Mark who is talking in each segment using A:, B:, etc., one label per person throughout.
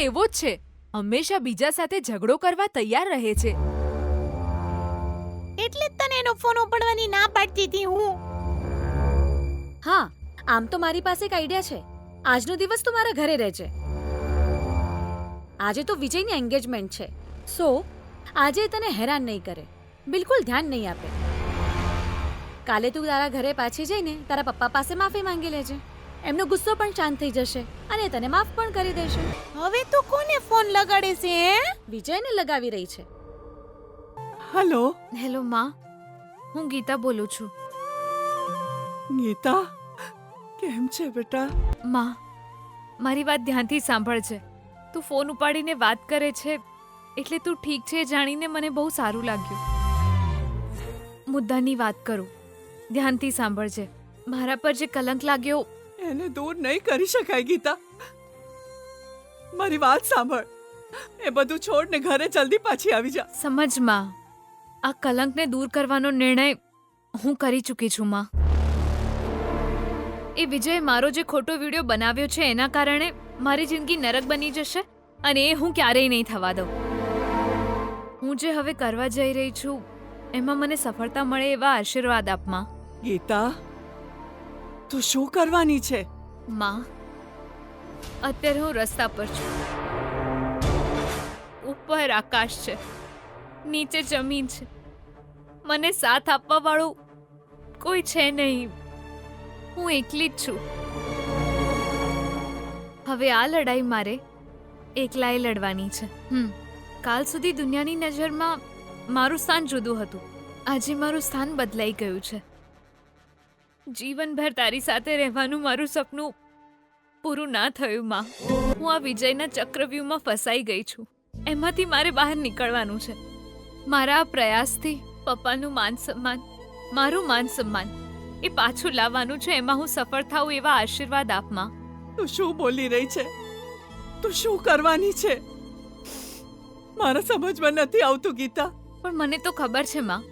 A: એવો જ છે. હંમેશા બીજા સાથે ઝઘડો કરવા તૈયાર રહે છે.
B: એટલે જ તને એનો ફોન ઉપાડવાની ના પાડતી હતી હું.
C: હા, આમ તો મારી પાસે એક આઈડિયા છે. આજનો દિવસ તું મારા ઘરે રહેજે. આજે તો વિજયની એન્ગેજમેન્ટ છે, સો આજે તને હેરાન નહીં કરે, બિલકુલ ધ્યાન નહીં આપે. કાલે તું તારા ઘરે પાછી જઈને તારા પપ્પા પાસે માફી માંગી લેજે. એમનો ગુસ્સો પણ શાંત થઈ જશે અને તને માફ પણ કરી દેશે.
B: હવે તું કોને ફોન લગાડે છે?
C: વિજયને લગાવી રહી છે.
D: હેલો
A: હેલો માં, હું ગીતા બોલું છું.
D: ગીતા, કેમ છે બેટા?
A: માં, મારી વાત ધ્યાનથી સાંભળજે. તું ફોન ઉપાડીને વાત કરે છે એટલે તું ઠીક છે જાણીને મને બહુ સારું લાગ્યું. મુદ્દાની વાત કરું, ધ્યાનથી સાંભળજે. મારા પર જે કલંક લાગ્યો
D: એને દૂર નહીં કરી શકાય ગીતા. મારી વાત સાંભળ, એ બધું છોડ ને ઘરે જલ્દી પાછી આવી જા.
A: સમજ માં, આ કલંકને દૂર કરવાનો નિર્ણય હું કરી ચૂકી છું માં. એ વિજય મારો જે ખોટો વિડીયો બનાવ્યો છે એના કારણે મારી જિંદગી નરક બની જશે અને એ હું ક્યારેય નહીં થવા દઉં. હું જે હવે કરવા જઈ રહી છું એમાં મને સફળતા મળે એવા આશીર્વાદ આપ માં.
D: ગીતા, તું શું કરવાની છે?
A: માં, અત્યારે હું રસ્તા પર છું. ઉપર આકાશ છે, નીચે જમીન છે. મને સાથ આપવા વાળું કોઈ છે નહીં. હું એકલી જ છું. હવે આ લડાઈ મારે એકલાએ લડવાની છે. કાલ સુધી દુનિયાની નજરમાં મારું સ્થાન જુદું હતું. આજે મારું સ્થાન બદલાઈ ગયું છે. જીવનભર તારી સાથે રહેવાનું મારું સપનું પૂરું ના થયું માં. હું આ વિજયના ચક્રવ્યૂહમાં ફસાઈ ગઈ છું. એમાંથી મારે બહાર નીકળવાનું છે. મારા આ પ્રયાસથી પપ્પાનું માન સન્માન, મારું માન સન્માન એ પાછું લાવવાનું છે. એમાં હું સફળ થાઉં એવા આશીર્વાદ આપ માં.
D: તું શું બોલી રહી છે? તું શું કરવાની છે? મારા સમજમાં નથી આવતું ગીતા.
A: પણ મને તો ખબર છે માં,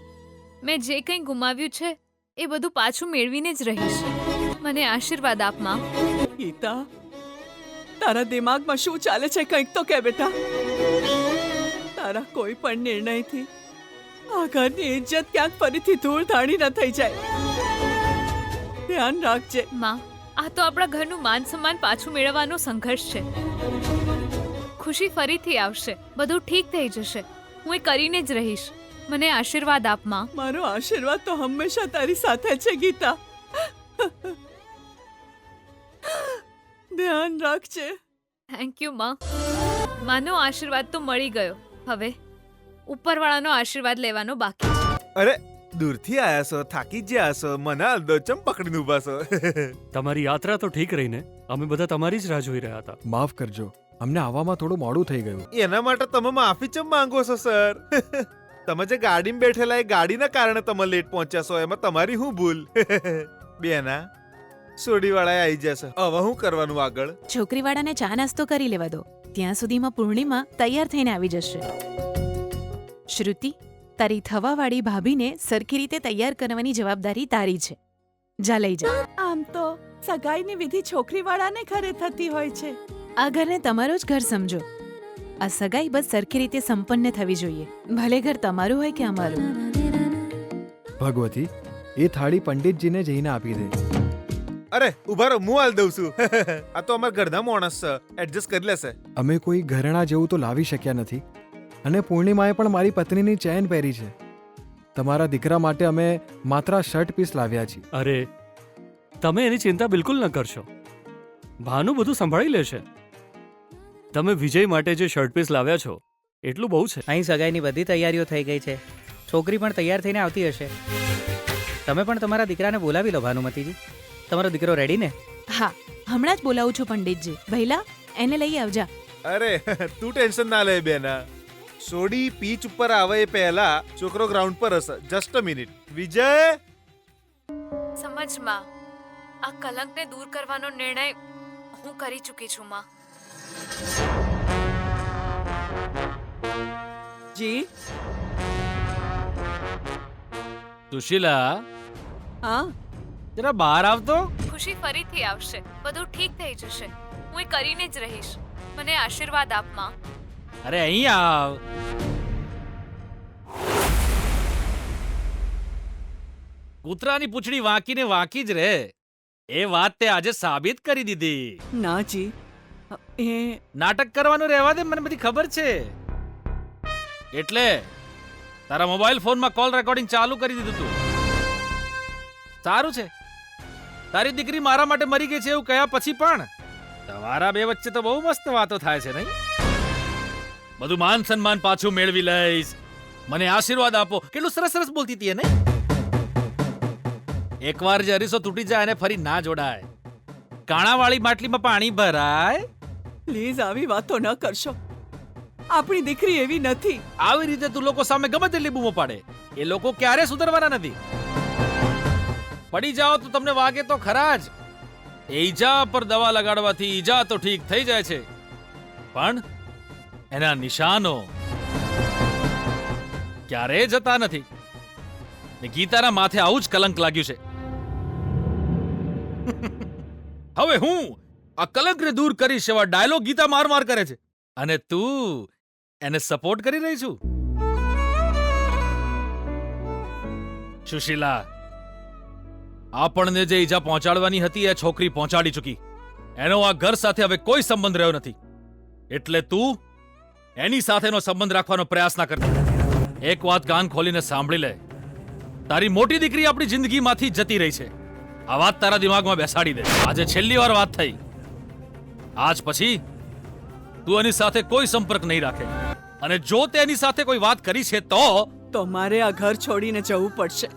A: મેં જે કંઈ ગુમાવ્યું છે એ બધું પાછું મેળવીને જ રહીશ. મને આશીર્વાદ આપ માં.
D: ગીતા, તારા દિમાગમાં શું ચાલે છે કંઈક તો કે બેટા. તારા કોઈ પણ નિર્ણયથી આ ઘરની ઇજ્જત ક્યાંક ફરીથી ધૂળ ધાણી ન થઈ જાય. ધ્યાન રાખજે
A: માં. આ તો આપણા ઘરનું માન સન્માન પાછું મેળવવાનો સંઘર્ષ છે. ખુશી ફરીથી આવશે, બધું ઠીક થઈ જશે. હું એ કરીને જ રહીશ. મને આશીર્વાદ આપ માં.
D: મારો આશીર્વાદ તો હંમેશા તારી સાથે છે ગીતા. ધ્યાન રાખજે.
A: થેન્ક યુ માં. માનો આશીર્વાદ તો મળી ગયો. હવે ઉપરવાળાનો આશીર્વાદ લેવાનો બાકી છે.
E: અરે દૂરથી આયા છો, થાકી જ ગયા છો, મને અલદોચમ પકડીને ઊભા છો.
F: તમારી યાત્રા તો ઠીક રહી ને? અમે બધા તમારી જ રાહ જોઈ રહ્યા હતા.
G: માફ કરજો, અમને આવવામાં થોડું મોડું થઈ ગયું.
E: એના માટે તમે માફી ચમ માંગો છો સર? તમે જે ગાડીમાં બેઠેલા એ ગાડીના કારણે તમે લેટ પહોંચ્યા છો, એમાં તમારી શું ભૂલ? બેના સોડીવાળા આવી જશે. હવે શું કરવાનું આગળ?
B: છોકરીવાળાને ચા નાસ્તો કરી લેવા દો. ત્યાં સુધીમાં પૂર્ણિમા તૈયાર થઈને આવી જશે. શ્રુતિ, તારી થવાવાળી ભાભીને સરખી રીતે તૈયાર કરવાની જવાબદારી તારી છે. જા લઈ જા.
D: આમ તો સગાઈની વિધિ છોકરીવાળાને ઘરે થતી હોય છે.
B: આ ઘરને તમારો જ ઘર સમજો. આ સગાઈ બસ સરખી રીતે સંપન્ન થવી જોઈએ, ભલે ઘર તમારું હોય કે અમારું.
G: ભગવતી, એ થાળી પંડિતજીને જઈને આપી દે.
E: અરે ઉભા રહો, હું હાલ દઉં છું. આ તો અમારા ઘરના માણસ છે, એડજસ્ટ કરી લેશે.
G: અમે કોઈ ઘરેણા જેવું તો લાવી શક્યા નથી, અને પૂર્ણિમાએ પણ મારી પત્નીની ચેન પહેરી છે. તમારા દીકરા માટે અમે માત્ર શર્ટ પીસ લાવ્યા છીએ.
F: અરે તમે એની ચિંતા બિલકુલ ન કરશો. ભાનુ બધું સંભાળી લેશે. તમે વિજય માટે જે શર્ટ પીસ લાવ્યા છો એટલું બહુ છે.
H: અહીં સગાઈની બધી તૈયારીઓ થઈ ગઈ છે. છોકરી પણ તૈયાર થઈને આવતી હશે. તમે પણ તમારા દીકરાને બોલાવી લો ભાનુમતીજી. તમારો દીકરો રેડી ને?
B: હા, હમણાં જ બોલાવું છું પંડિતજી. ભૈલા, એને લઈ આવજા.
E: અરે તું ટેન્શન ના લે બેના. સોડી પીચ ઉપર આવે એ પહેલા છોકરો ગ્રાઉન્ડ પર હશે. Just a minute. વિજય,
A: સમજ માં, આ કલંકને દૂર કરવાનો નિર્ણય હું કરી ચૂકી છું માં.
D: જી
I: સુશીલા,
D: હા,
I: જરા બહાર આવતો.
A: ખુશી ફરીથી આવશે, બધું ઠીક થઈ જશે. હું એ કરીને જ રહીશ. મને આશીર્વાદ આપ માં.
I: અરે અહીં આવ. કૂતરાની પૂંછડી વાંકી ને વાંકી જ રહે. એ વાત તે આજે સાબિત કરી દીધી.
D: ના જી, એ
I: નાટક કરવાનું રહેવા દે, મને બધી ખબર છે. એટલે તારા મોબાઈલ ફોનમાં કોલ રેકોર્ડિંગ ચાલુ કરી દીધું તું. સારું છે, તારી દીકરી મારા માટે મરી ગઈ છે એવું કહ્યા પછી પણ તમારા બે વચ્ચે તો બહુ મસ્ત વાતો થાય છે નહીં? બધું માન સન્માન પાછું મેળવી લઈશ, મને આશીર્વાદ આપો, કેટલું સરસ સરસ બોલતી હતી ને. એકવાર જે અરીસો તૂટી જાય અને ફરી ના જોડાય. કાણાવાળી માટલીમાં પાણી ભરાય.
D: પ્લીઝ આવી વાતો ન કરશો. આપણી દીકરી એવી નથી.
I: આવી રીતે તું લોકો સામે ગમે તેટલી બૂમો પાડે, એ લોકો ક્યારે સુધરવાના નથી. પડી જાઓ તો તમને વાગે તો ખરા જ. એ ઈજા પર દવા લગાડવાથી ઈજા તો ઠીક થઈ જાય છે, પણ એના નિશાનો ક્યારેય જતા નથી. ને ગીતાના માથે આવું જ કલંક લાગ્યું છે. હવે હું આ કલંકને દૂર કરીશ એવા ડાયલોગ ગીતા માર માર કરે છે, અને તું એને સપોર્ટ કરી રહી છું. સુશીલા, આપણને જે ઈજા પહોંચાડવાની હતી એ છોકરી પહોંચાડી ચૂકી. એનો આ ઘર સાથે હવે કોઈ સંબંધ રહ્યો નથી. એટલે તું એની સાથેનો સંબંધ રાખવાનો પ્રયાસ ના કરતી. એક વાત કાન ખોલીને સાંભળી લે. તારી મોટી દીકરી આપણી જિંદગીમાંથી જતી રહી છે. આ વાત તારા દિમાગમાં બેસાડી દે. આજે છેલ્લી વાર વાત થઈ. આજ પછી તું એની સાથે કોઈ સંપર્ક નહીં રાખે, અને જો તે એની સાથે કોઈ વાત કરી છે તો
D: મારે આ ઘર છોડીને જવું પડશે.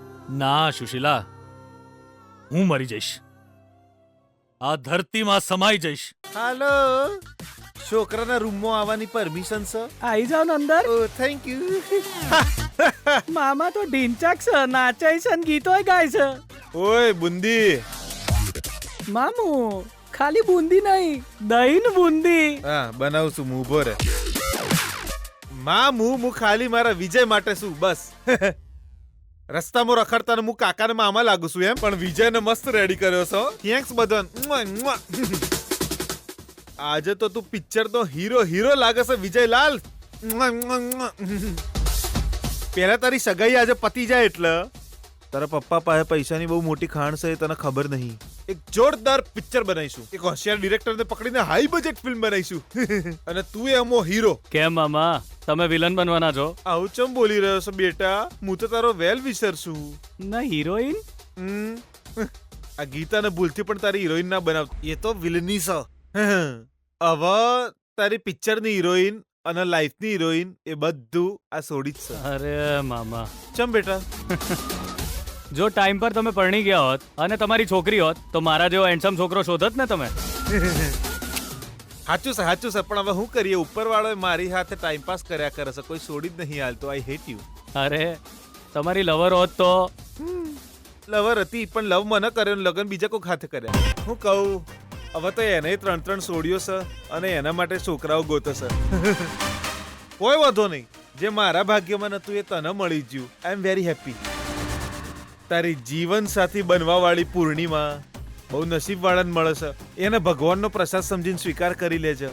I: ના સુશીલા, હું મરી જઈશ, આ ધરતીમાં સમાઈ જઈશ.
E: હાલો, છોકરાના રૂમમાં આવવાની પરમિશન છે?
H: આવી જાવ ને અંદર.
E: ઓ થેન્ક યુ.
H: મામા તો ઢીંચાક છે, નાચાય છે અને ગીતોય ગાય છે.
E: ઓય બુંદી.
H: મામુ ખાલી બુંદી નહીં, દહીં ને બુંદી.
E: હા બનાવું છું, હું ઉભો રહે. હું ખાલી મારા વિજય માટે છું બસ. રસ્તામાં રખડતા હું કાકાને મામા લાગુ છું એમ, પણ વિજયને મસ્ત રેડી કર્યો છો. થેન્ક્સ બધાને. આજે તો તું પિક્ચર તો હીરો લાગે છે વિજયલાલ. પેલા તારી સગાઈ આજે પતી જાય એટલે તારા પપ્પા પાસે પૈસાની બહુ મોટી ખાણ છે, તને ખબર નહીં. એક જોરદાર પિક્ચર બનાવીશું, એક હોશિયાર ડિરેક્ટરને પકડીને હાઈ બજેટ ફિલ્મ બનાવીશું, અને તું એમો હીરો.
F: કેમ મામા, તમે વિલન બનવાના છો?
E: આવું ચમ બોલી રહ્યો છો બેટા? હું તો તારો વેલ વિશર છું.
H: ના હિરોઈન.
E: આ ગીતાને ભૂલથી પણ તારી હિરોઈન ના બનાવ, એ તો વિલની છે. હવે તારી પિક્ચરની હિરોઈન અને લાઈફની હિરોઈન એ બધું આ સોડી જ છે.
F: અરે મામા,
E: ચમ બેટા?
F: જો ટાઈમ પર તમે પરણી ગયા હોત અને તમારી છોકરી હોત તો મારા જેવો હેન્ડસમ છોકરો શોધત ને તમે.
E: સાચું છે, પણ હવે શું કરીએ, ઉપરવાળો મારી સાથે ટાઈમ પાસ કર્યા કરે છે, કોઈ છોડી જ નહીં હાલતો. I hate you.
F: અરે તમારી લવર હોત તો.
E: લવર હતી પણ લવ મને કર્યો, લગન બીજા કોઈ હાથે કર્યા. હું કહું, હવે તો એને 3 છોડ્યો છે અને એના માટે છોકરાઓ ગોતે છે. કોઈ વાંધો નહીં, જે મારા ભાગ્યમાં નતું એ તને મળી ગયું. આઈ એમ વેરી હેપી. તારી જીવન સાથી બનવા વાળી પૂર્ણિમા બહુ નસીબ વાળાને મળે છે. એને ભગવાનનો પ્રસાદ સમજીને સ્વીકાર કરી લેજે.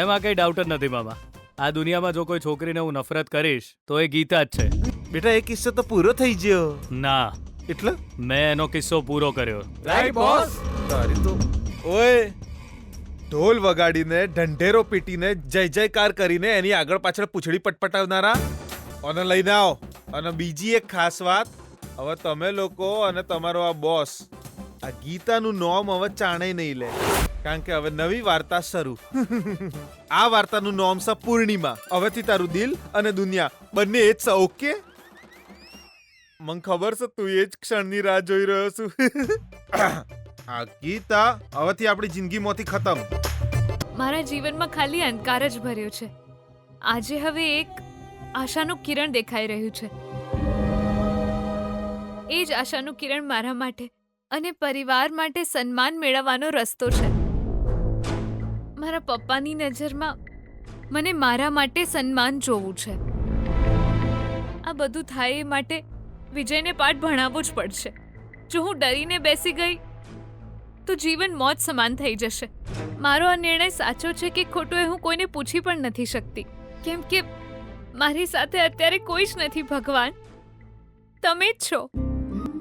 F: એમાં કઈ ડાઉટ જ નથી મામા. આ દુનિયામાં જો કોઈ છોકરીને હું નફરત કરીશ તો એ ગીતા જ છે.
E: બેટા એ કિસ્સો તો પૂરો થઈ ગયો.
F: ના,
E: એટલે
F: મેં એનો કિસ્સો પૂરો કર્યો.
E: Right boss. તારી તો ઓય ઢોલ વગાડીને ઢંઢેરો પીટીને જય જયકાર કરીને એની આગળ પાછળ પૂંછડી પટપટાવનારા અને લઈને આવો. અને બીજી એક ખાસ વાત, હવે તમે લોકો અને તમારો આ બોસ આ ગીતાનું નામ હવે ચાણે નહીં લે, કારણ કે હવે નવી વાર્તા શરૂ. આ વાર્તાનું નામ છે પૂર્ણિમા. હવેથી તારું દિલ અને દુનિયા બંને એ જ છે. ઓકે? મને ખબર છે તું એ જ ક્ષણની રાહ જોઈ રહ્યો છું. હા ગીતા, હવેથી આપણી જિંદગીમાંથી ખતમ.
A: મારા જીવનમાં ખાલી અંધકાર જ ભર્યો છે. આજે હવે એક આશાનું કિરણ દેખાઈ રહ્યું છે. એ જ આશાનું કિરણ મારા માટે અને પરિવાર માટે સન્માન મેળવવાનો રસ્તો છે. મારા પપ્પાની નજરમાં મને મારા માટે સન્માન જોવું છે. આ બધું થાય એ માટે વિજયને પાઠ ભણાવવો જ પડશે. જો હું ડરીને બેસી ગઈ તો જીવન મોત સમાન થઈ જશે. મારો આ નિર્ણય સાચો છે કે ખોટો એ હું કોઈને પૂછી પણ નથી શકતી, કેમ કે મારી સાથે અત્યારે કોઈ જ નથી. ભગવાન, તમે જ છો.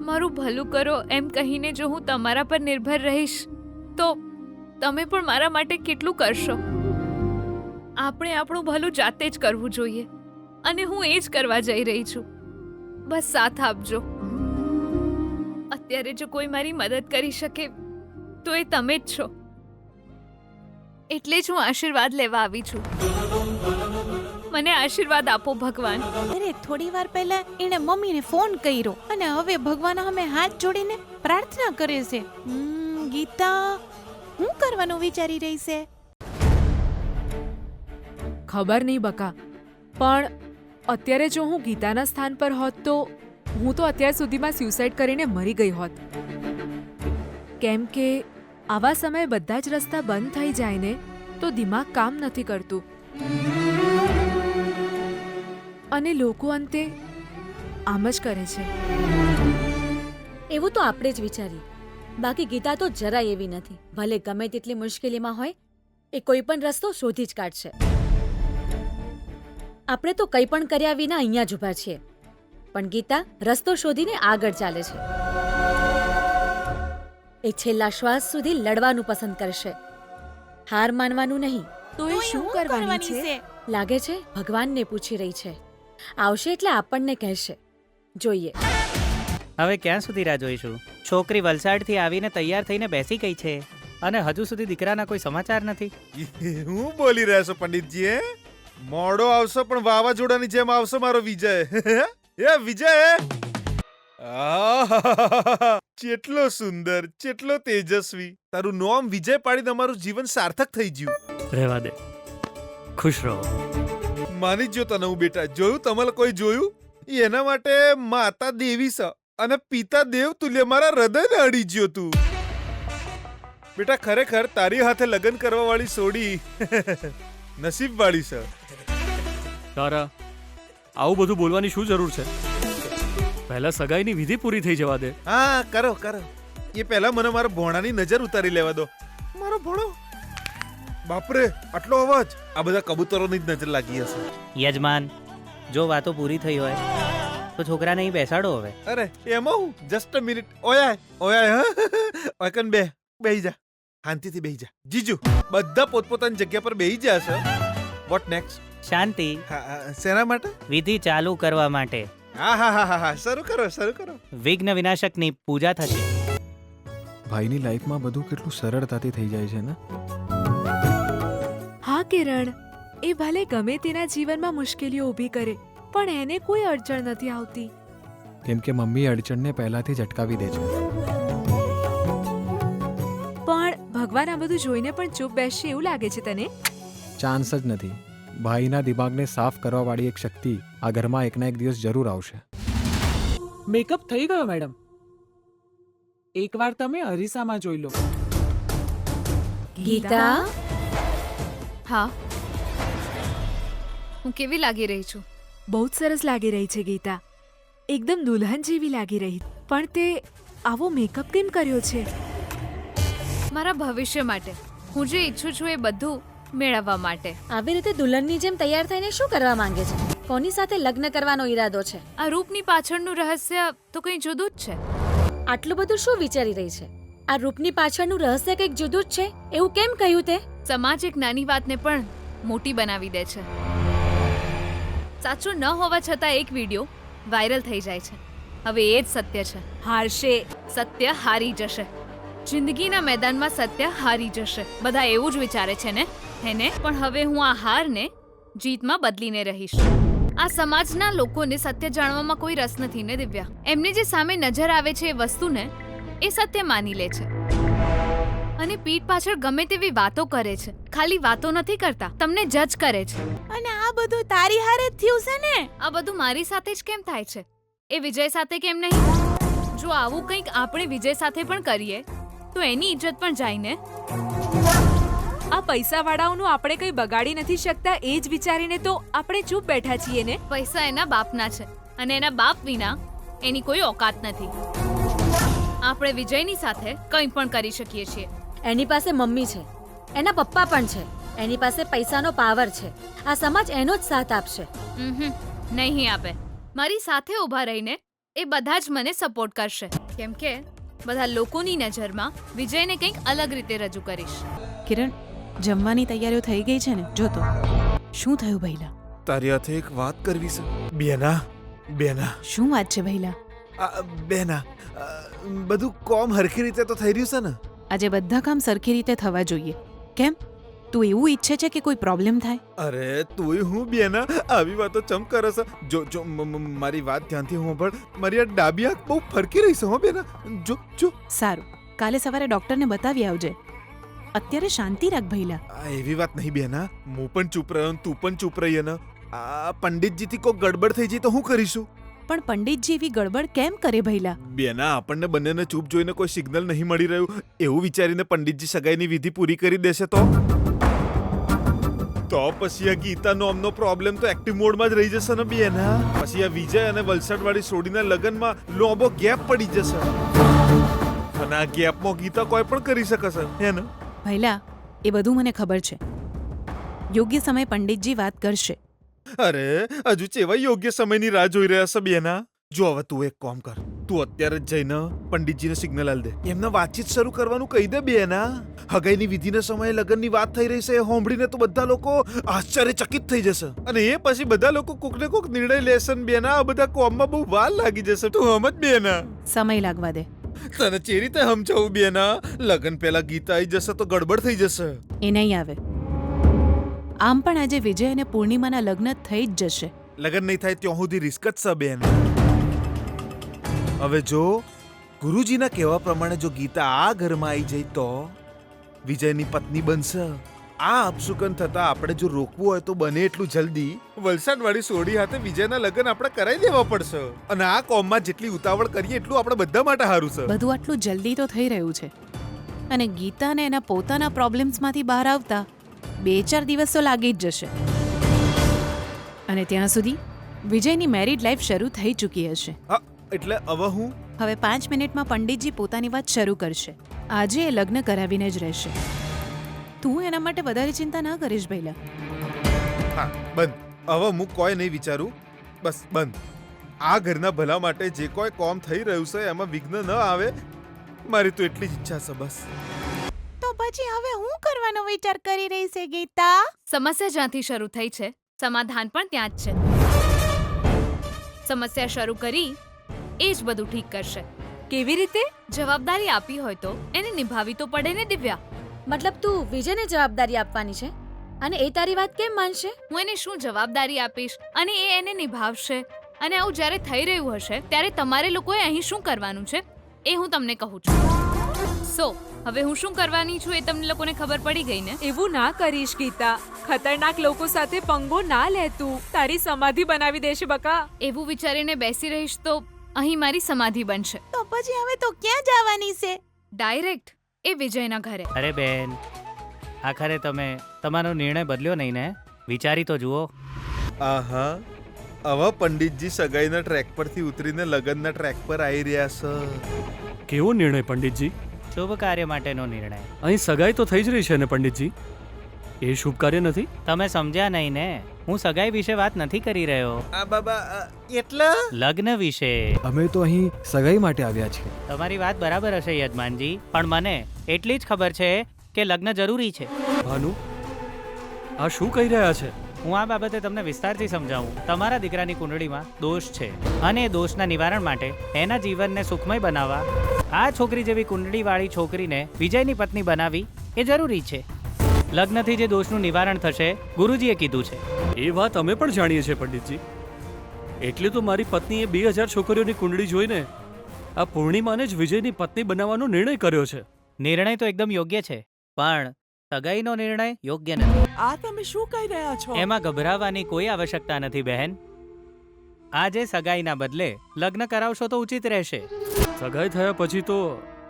A: મારું ભલું કરો એમ કહીને જો હું તમારા પર નિર્ભર રહીશ તો તમે પણ મારા માટે કેટલું કરશો. આપણે આપણું ભલું જાતે જ કરવું જોઈએ અને હું એ જ કરવા જઈ રહી છું. બસ સાથ આપજો. અત્યારે જો કોઈ મારી મદદ કરી શકે તો એ તમે જ છો. એટલે જ હું આશીર્વાદ લેવા આવી છું. મને આશીર્વાદ આપો ભગવાન.
B: અરે થોડી વાર પહેલા એણે મમ્મીને ફોન કર્યો અને હવે ભગવાન સામે હાથ જોડીને પ્રાર્થના કરે છે. ગીતા હું કરવાનું વિચારી રહી છે?
J: ખબર નહીં બકા, પણ અત્યારે જો હું ગીતાના સ્થાન પર હોત તો હું તો અત્યાર સુધીમાં સ્યુસાઇડ કરીને મરી ગઈ હોત. કેમ કે આવા સમયે બધા જ રસ્તા બંધ થઈ જાય ને તો દિમાગ કામ નથી કરતું અને લોકો અંતે આમ જ કરે છે.
C: એવું તો આપણે જ વિચારીએ, બાકી ગીતા તો જરાય એવી નથી. ભલે ગમે તેટલી મુશ્કેલીમાં હોય, એ કોઈ પણ રસ્તો શોધી જ કાઢશે. આપણે તો કંઈ પણ કર્યા વિના અહીંયા જ ઊભા છીએ, પણ ગીતા રસ્તો શોધીને આગળ ચાલે છે. એ છેલ્લા શ્વાસ સુધી લડવાનું પસંદ કરશે, હાર માનવાનું નહીં.
J: તો એ શું કરવાની છે?
C: લાગે છે ભગવાનને પૂછી રહી છે. આવશે એટલે આપણને કહેશે. જોઈએ.
H: હવે ક્યાં સુધી રાહ જોઈશું? છોકરી વલસાડથી આવીને તૈયાર થઈને બેસી ગઈ છે અને હજુ સુધી દીકરાના કોઈ સમાચાર નથી.
E: હું બોલી રહ્યા છો પંડિતજી? મોડો આવશો પણ વાવાઝોડાની જેમ આવશો મારો વિજય. એ વિજય, કેટલો સુંદર, કેટલો તેજસ્વી. તારું નામ વિજય પાડીને અમારું જીવન સાર્થક થઈ ગયું.
F: રહેવા દે, ખુશ રહો.
E: માની જો તને હું બેટા. જોયું તમારે કોઈ જોયું? એના માટે માતા દેવી છે અને પિતા દેવ તુલ્ય મારા હૃદયને અડી ગયો તું. બેટા ખરેખર તારી હાથે લગ્ન કરવા વાળી સોડી નસીબ વાળી છે.
F: તારા આવું બધું બોલવાની શું જરૂર છે? પહેલા સગાઈની વિધિ પૂરી થઈ જવા દે.
E: હા, કરો કરો. એ પહેલા મને મારા ભોણાની નજર ઉતારી લેવા દો. મારો ભોણો, બાપરે આટલો અવાજ! આ બધા કબૂતરોની જ નજર લાગી હશે.
H: યજમાન, જો વાતો પૂરી થઈ હોય તો છોકરાને અહીં બેસાડો હવે.
E: અરે એમાં હું, જસ્ટ અ મિનિટ. ઓયા ઓયા, ઓયકન બેહી જા, શાંતિથી બેહી જા. જીજુ બધા પોતપોતાની જગ્યા પર બેહી જશે. What next?
H: શાંતિ.
E: શેના માટે?
H: વિધિ ચાલુ કરવા માટે.
E: હા હા હા હા, શરૂ કરો શરૂ કરો.
H: વિઘ્ન વિનાશકની પૂજા થશે.
G: ભાઈની લાઈફમાં બધું કેટલું સરળતાથી થઈ જાય છે ને.
J: હા કિરણ, એ ભલે ગમે તેના જીવનમાં મુશ્કેલીઓ ઊભી કરે પણ એને કોઈ અડચણ નથી આવતી.
G: કેમ કે મમ્મી અડચણને પહેલાથી જ અટકાવી દે છે.
J: પણ ભગવાન આ બધું જોઈને પણ ચૂપ બેસશે એવું લાગે છે તને?
G: ચાન્સ જ નથી. ભાઈના દિમાગને સાફ કરવા વાળી એક શક્તિ આ ઘરમાં એકના એક દિવસ જરૂર આવશે.
D: મેકઅપ થઈ ગયો મેડમ. એકવાર તમે અરીસામાં જોઈ લો.
C: ગીતા,
A: હા, હું કેવી લાગી રહી છું?
J: બહુ જ સરસ લાગી રહી છે ગીતા. એકદમ દુલ્હન જેવી લાગી રહી. પણ તે આવો મેકઅપ કેમ કર્યો છે?
A: મારા ભવિષ્ય માટે. હું જે ઈચ્છું છું એ બધું મેળવવા માટે.
C: આવી રીતે દુલ્હનની જેમ તૈયાર થઈને શું કરવા માંગે છે? કોની સાથે લગ્ન કરવાનો ઈરાદો છે?
A: આ રૂપની પાછળનું રહસ્ય તો કંઈ જુદું જ છે.
C: આટલું બધું શું વિચારી રહી છે? આ રૂપની પાછળનું રહસ્ય કંઈક જુદું જ છે એવું કેમ કહ્યું તે?
A: સમાજ એક નાની વાતને પણ મોટી બનાવી દે છે. સાચું ન હોવા છતાં એક વિડીયો વાયરલ થઈ જાય છે. હવે એ જ સત્ય છે.
J: હારશે.
A: સત્ય હારી જશે. જિંદગીના મેદાનમાં સત્ય હારી જશે. બધા એવું જ વિચારે છે ને, હેને? પણ હવે હું આ હારને જીતમાં બદલીને રહીશ. આ સમાજના લોકોને સત્ય જાણવામાં કોઈ રસ નથી ને દિવ્યા. એમને જે સામે નજર આવે છે એ વસ્તુને એ સત્ય માની લે છે અને પીઠ પાછળ ગમે તેવી વાતો કરે છે. ખાલી વાતો નથી કરતા, તમને જજ કરે છે.
B: અને આ બધું તારી હારે જ થયું છે ને?
A: આ બધું મારી સાથે જ કેમ થાય છે? એ વિજય સાથે કેમ નહીં? જો આવું કંઈક આપણે વિજય સાથે પણ કરીએ તો એની ઇજ્જત પણ જાય ને.
J: આ પૈસાવાળાઓનું આપણે કંઈ બગાડી નથી શકતા એ જ વિચારીને તો આપણે ચૂપ બેઠા છીએ ને.
A: પૈસા એના બાપના છે અને એના બાપ વિના એની કોઈ ઓકાત નથી. આપણે વિજયની સાથે કંઈ પણ કરી શકીએ છીએ.
C: એની પાસે મમ્મી છે, એના પપ્પા પણ છે, એની પાસે પૈસાનો પાવર છે. આ સમાજ એનો જ સાથ આપશે.
A: નહીં આપે. મારી સાથે ઊભા રહીને એ બધા જ મને સપોર્ટ કરશે, કેમ કે બધા લોકોની નજરમાં વિજયને કંઈક અલગ રીતે રજૂ કરીશ.
B: કિરણ, જમવાની તૈયારીઓ થઈ ગઈ છે ને? જોતો શું થયું ભૈલા?
E: તારી હાથે એક વાત કરવી છે. બેના બેના
B: શું વાત છે ભૈલા?
E: બેના બધું કોમ હરખી રીતે તો થઈ રહ્યું છે ને?
B: આજે બધા કામ સરખી રીતે થવા જોઈએ. કેમ, તું એવું ઈચ્છે છે કે કોઈ પ્રોબ્લેમ થાય?
E: અરે તુંય હું બેના આવી વાતો ચમ કરે છે? જો જો મારી વાત ધ્યાનથી સાંભળ. મારી આ ડાબી આંખ બહુ ફરકી રહી છે હો બેના. જો જો.
B: સારું, કાલે સવારે ડોક્ટરને બતાવી આવજે. અત્યારે શાંતિ રાખ ભૈલા.
E: આ એવી વાત નહીં બેના. હું પણ ચૂપ રહ્યો ને તું પણ ચૂપ રહી ને. આ પંડિતજીથી કોઈ ગડબડ થઈ જાય તો શું કરીશું?
B: પણ પંડિતજી એવી ગડબડ કેમ કરે ભૈલા?
E: બેના આપણને બંનેને ચૂપ જોઈને કોઈ સિગ્નલ નહીં મળી રહ્યું એવું વિચારીને પંડિતજી સગાઈની વિધિ પૂરી કરી દેશે તો પછી આ ગીતા નોમનો પ્રોબ્લેમ તો એક્ટિવ મોડમાં જ રહી જશે ને બેના. પછી આ વિજય અને વલસાડવાળી સોડીના લગનમાં લોબો ગેપ પડી જશે અને આ ગેપમાં ગીતા કોઈ પણ કરી શકે છે હે ને?
B: ભૈલા, એ બધું મને ખબર છે. યોગ્ય સમય પંડિતજી વાત કરશે.
E: અરે હજુ ચેવા યોગ્ય સમયની રાહ જોઈ રહ્યા છે બેના. જો હવે તું એક કામ કર, તું અત્યારે જ જઈને પંડિતજીને સિગ્નલ આલ દે. એમને વાતચીત શરૂ કરવાનું કહી દે બેના. હગાઈની વિધિના સમયે લગ્નની વાત થઈ રહી છે એ સાંભળીને તો બધા લોકો આશ્ચર્યચકિત થઈ જશે અને એ પછી બધા લોકો કોક ને કોક નિર્ણય લેશે ને બેના. આ બધા કોમમાં બહુ વાર લાગી જશે. તું સમજ બેના.
B: સમય લાગવા દે.
E: તને ચે રીતે સમજાવું બેના? લગ્ન પહેલા ગીતા આવી જશે તો ગડબડ થઈ જશે.
B: એ નહીં આવે. આમ પણ આજે વિજય અને પૂર્ણિમાના લગ્ન થઈ જ જશે.
E: લગ્ન નહીં થાય ત્યાં સુધી રિસ્ક જ છે બેન. હવે જો ગુરુજીના કહેવા પ્રમાણે જો ગીતા આ ઘરમાં આવી જાય તો વિજયની પત્ની બનશે. આ અપશુકન થતા આપણે જો રોકવું હોય તો બને એટલું જલ્દી વલસાડવાળી સોડી હાથે વિજયના લગ્ન આપણે કરાવી દેવા પડશે. અને આ કોમમાં જેટલી ઉતાવળ કરીએ એટલું આપણે બધા માટે સારું છે.
B: બધું આટલું જલ્દી તો થઈ રહ્યું છે અને ગીતાને એના પોતાના પ્રોબ્લેમ્સમાંથી બહાર આવતા 2-4 દિવસ તો લાગી જ જશે. અને ત્યાં સુધી વિજયની મેરિડ લાઈફ શરૂ થઈ ચૂકી હશે.
E: એટલે હવે હું
B: હવે 5 મિનિટમાં પંડિતજી પોતાની વાત શરૂ કરશે. આજે એ લગ્ન કરાવીને જ રહેશે. તું એના માટે વધારે ચિંતા ના કરીશ ભૈલા.
E: હા બંધ. હવે હું કોઈ નહીં વિચારું. બસ બંધ. આ ઘરના ભલા માટે જે કોઈ કોમ થઈ રહ્યું છે એમાં વિઘ્ન ન આવે મારી તો એટલી જ ઈચ્છા છે બસ.
B: તો પછી હવે હું કરવાનો વિચાર કરી રહી છે ગીતા?
A: સમસ્યા જ્યાંથી શરૂ થઈ છે સમાધાન પણ ત્યાં જ છે. સમસ્યા શરૂ કરી એ જ બધું ઠીક કરશે.
J: કેવી રીતે?
A: જવાબદારી આપી હોય તો એને નિભાવી તો પડે ને દિવ્યા.
C: મતલબ તું વિજયને જવાબદારી આપવાની છે અને એ તારી વાત કેમ માનશે?
A: હું એને શું જવાબદારી આપીશ અને એ એને નિભાવશે? અને આવું જ્યારે થઈ રહ્યું હશે ત્યારે તમારે લોકોએ અહીં શું કરવાનું છે એ હું તમને કહું છું. હવે હું શું કરવાની છું એ તમને લોકોને ખબર પડી ગઈ ને?
J: એવું ના કરીશ ગીતા. ખતરનાક લોકો સાથે પંગો ના લે તું. તારી સમાધિ બનાવી દેશે બકા.
A: એવું વિચારીને બેસી રહીશ તો અહીં મારી સમાધિ બનશે.
B: તો પછી હવે તો ક્યાં જવાની છે?
A: ડાયરેક્ટ એ વિજયના ઘરે.
H: અરે બેન, આખરે તમે તમારો નિર્ણય બદલ્યો નહીં ને? વિચારી તો જુઓ.
E: આહા, હવે પંડિતજી સગાઈના ટ્રેક પરથી ઉતરીને લગ્નના ટ્રેક પર આવી રહ્યા છે.
F: કેવો નિર્ણય પંડિતજી?
H: શુભ કાર્ય માટેનો નિર્ણય.
F: અહીં સગાઈ તો થઈ જ રહી છે ને પંડિતજી? એ શુભ કાર્ય નથી?
H: તમે સમજ્યા નહીં ને. હું સગાઈ વિશે વાત નથી કરી રહ્યો.
E: આ બાબા એટલે
H: લગ્ન વિશે.
G: અમે તો અહીં સગાઈ માટે આવ્યા છીએ.
H: તમારી વાત બરાબર હશે યજમાનજી, પણ મને એટલી જ ખબર છે કે લગ્ન જરૂરી છે.
F: ભાનુ, આ શું કહી રહ્યા છે?
H: હું આ બાબતે તમને વિસ્તારથી સમજાવું. તમારા દીકરાની કુંડળીમાં દોષ છે અને એ દોષના નિવારણ માટે એના જીવનને સુખમય બનાવવા આ છોકરી જેવી કુંડળીવાળી છોકરીને વિજયની પત્ની બનાવી એ જરૂરી છે. લગ્નથી જે દોષનું નિવારણ થશે ગુરુજીએ કીધું છે.
F: એ વાત અમે પણ જાણીએ છીએ પંડિતજી. એટલે તો મારી પત્નીએ 2000 છોકરીઓની કુંડળી જોઈને આ પૂર્ણિમાને જ વિજયની પત્ની બનાવવાનો નિર્ણય કર્યો છે.
H: નિર્ણય તો એકદમ યોગ્ય છે, પણ સગાઈનો નિર્ણય યોગ્ય નથી.
D: આ તમે શું કહી રહ્યા છો?
H: એમાં ગભરાવાની કોઈ આવશ્યકતા નથી બહેન. આજે સગાઈના બદલે લગ્ન કરાવશો તો ઉચિત રહેશે.
F: સગાઈ થયા પછી તો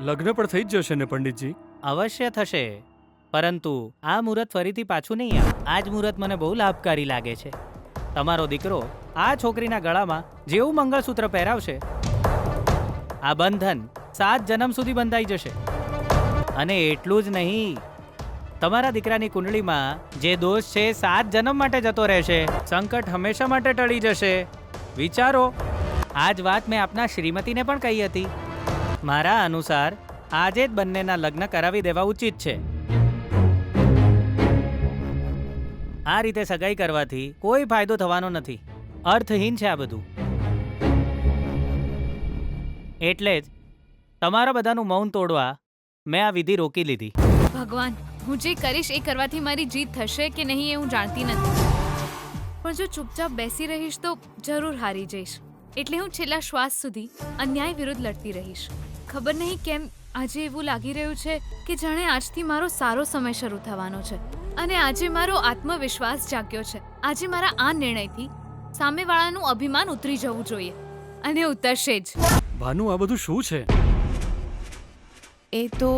F: લગ્ન પણ થઈ જ જશે ને પંડિતજી?
H: અવશ્ય થશે, પરંતુ આ મુહૂર્ત ફરીથી પાછું નહીં આવે. આ જ મુહૂર્ત મને બહુ લાભકારી લાગે છે. તમારો દીકરો આ છોકરીના ગળામાં જેવું મંગળસૂત્ર પહેરાવશે, આ બંધન 7 જન્મ સુધી બંધાઈ જશે. અને એટલું જ નહીં, તમારા દીકરાની કુંડળીમાં જે દોષ છે 7 જન્મ માટે જતો રહેશે. સંકટ હંમેશા માટે ટળી જશે. વિચારો, આ જ વાત મેં આપના શ્રીમતીને પણ કહી હતી. મારા અનુસાર આજે જ બંનેના લગ્ન કરાવી દેવા ઉચિત છે. આ રીતે સગાઈ કરવાથી કોઈ ફાયદો થવાનો નથી. અર્થહીન છે આ બધું. એટલે જ તમારા બધાનું મૌન તોડવા મેં આ વિધિ રોકી લીધી.
A: ભગવાન, હું જે કરીશ એ કરવાથી મારી જીત થશે કે નહીં એ હું જાણતી નથી, પણ જો ચૂપચાપ બેસી રહીશ તો જરૂર હારી જઈશ. એટલે હું છેલ્લા શ્વાસ સુધી અન્યાય વિરુદ્ધ લડતી રહીશ. ખબર નહીં કેમ આજે એવું લાગી રહ્યું છે કે જાણે આજથી મારો સારો સમય શરૂ થવાનો છે. અને આજે મારો આત્મવિશ્વાસ જાગ્યો છે. આજે મારા આ નિર્ણયથી સામેવાળાનું અભિમાન ઉતરી જવું જોઈએ, અને ઉતરશે જ.
F: ભાનુ, આ બધું શું છે?
B: એ તો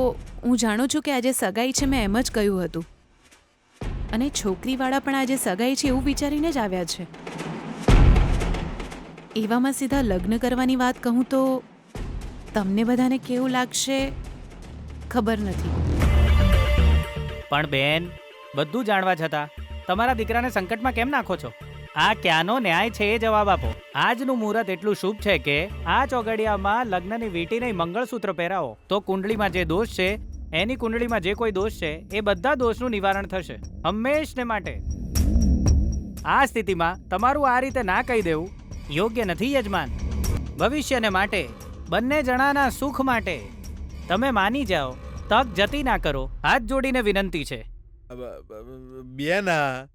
B: હું જાણું છું કે આજે સગાઈ છે, મેં એમ જ કહ્યું હતું. અને છોકરીવાળા પણ આજે સગાઈ છે એવું વિચારીને જ આવ્યા છે. એવામાં સીધા લગ્ન કરવાની વાત કહું તો તમને બધાને કેવું લાગશે ખબર નથી.
H: પણ બેન, બધું જાણવા છતાં તમારા દીકરાને સંકટમાં કેમ નાખો છો? આ ક્યાંનો ન્યાય છે એ જવાબ આપો. આજનું મુહૂર્ત એટલું શુભ છે કે આ ચોઘડિયામાં લગ્નની વીંટી નહીં મંગળસૂત્ર પહેરાવો તો કુંડળીમાં જે દોષ છે, એની કુંડળીમાં જે કોઈ દોષ છે, એ બધા દોષનું નિવારણ થશે હંમેશને માટે. આ સ્થિતિમાં તમારું આ રીતે ના કહી દેવું યોગ્ય નથી યજમાન. ભવિષ્યને માટે, બંને જણાના સુખ માટે તમે માની જાઓ. તક જતી ના કરો. હાથ જોડીને વિનંતી છે.
E: બેના,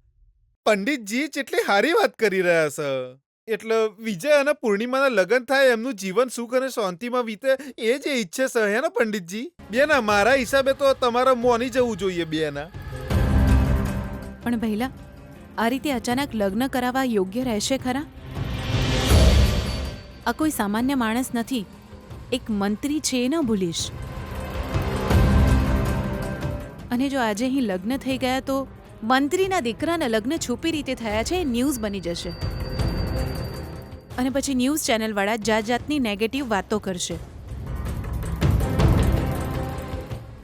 E: પંડિતજી જેટલી સારી વાત કરી રહ્યા છે. એટલે વિજય અને પૂર્ણિમાના લગ્ન થાય, એમનું જીવન સુખ અને શાંતિમાં વીતે, એ જ ઈચ્છે છે હે ને પંડિતજી? બેના, મારા હિસાબે તો તમારે મોની જવું જોઈએ બેના.
B: પણ પહેલા આ રીતે અચાનક લગ્ન કરાવવા યોગ્ય રહેશે ખરા? આ કોઈ સામાન્ય માણસ નથી, એક મંત્રી છે એ ન ભૂલીશ. અને જો આજે અહીં લગ્ન થઈ ગયા તો મંત્રીના દીકરાના લગ્ન છુપી રીતે થયા છે એ ન્યૂઝ બની જશે. અને પછી ન્યૂઝ ચેનલવાળા જાત જાતની નેગેટિવ વાતો કરશે.